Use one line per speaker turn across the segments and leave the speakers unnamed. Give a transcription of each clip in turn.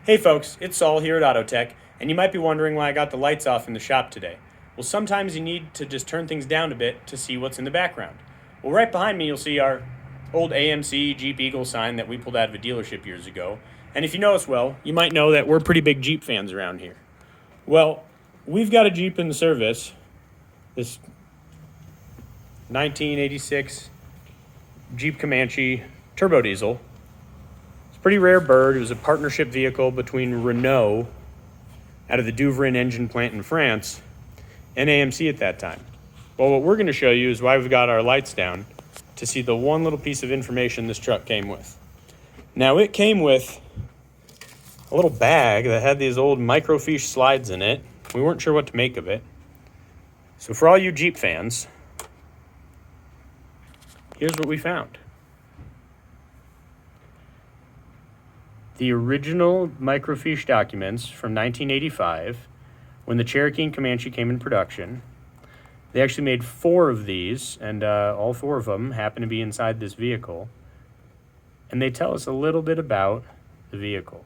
Hey folks, it's Saul here at Autotek, and you might be wondering why I got the lights off in the shop today. Well, sometimes you need to just turn things down a bit to see what's in the background. Well, right behind me you'll see our old AMC Jeep Eagle sign that we pulled out of a dealership years ago. And if you know us well, you might know that we're pretty big Jeep fans around here. Well, we've got a Jeep in the service, this 1986 Jeep Comanche turbo diesel. Pretty rare bird. It was a partnership vehicle between Renault out of the Douvrin engine plant in France and AMC at that time. Well, what we're going to show you is why we've got our lights down to see the one little piece of information this truck came with. Now, it came with a little bag that had these old microfiche slides in it. We weren't sure what to make of it. So for all you Jeep fans, here's what we found. The original microfiche documents from 1985, when the Cherokee and Comanche came in production. They actually made 4 of these, and all 4 of them happen to be inside this vehicle. And they tell us a little bit about the vehicle.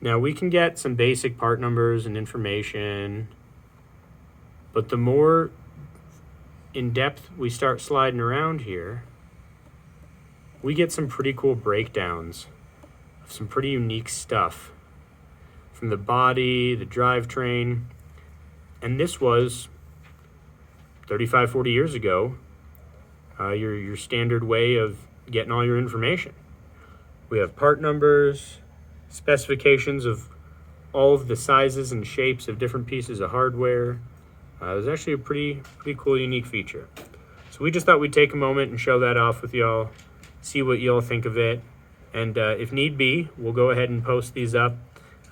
Now, we can get some basic part numbers and information, but the more in depth we start sliding around here, we get some pretty cool breakdowns. Some pretty unique stuff from the body, the drivetrain, and this was 35, 40 years ago, your standard way of getting all your information. We have part numbers, specifications of all of the sizes and shapes of different pieces of hardware. It was actually a pretty cool, unique feature. So we just thought we'd take a moment and show that off with y'all, see what y'all think of it. And if need be, we'll go ahead and post these up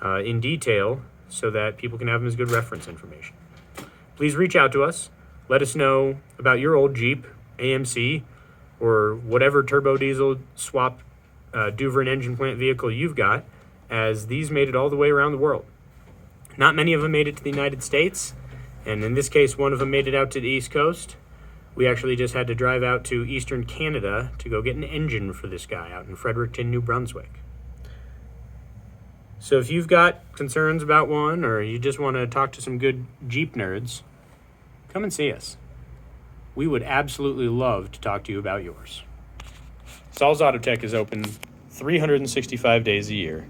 in detail so that people can have them as good reference information. Please reach out to us. Let us know about your old Jeep, AMC, or whatever turbo diesel swap Douvrin engine plant vehicle you've got, as these made it all the way around the world. Not many of them made it to the United States, and in this case, one of them made it out to the East Coast. We actually just had to drive out to eastern Canada to go get an engine for this guy out in Fredericton, New Brunswick. So if you've got concerns about one, or you just want to talk to some good Jeep nerds, come and see us. We would absolutely love to talk to you about yours. Saul's Autotek is open 365 days a year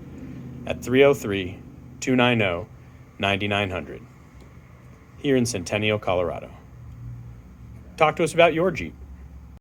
at 303-290-9900 here in Centennial, Colorado. Talk to us about your Jeep.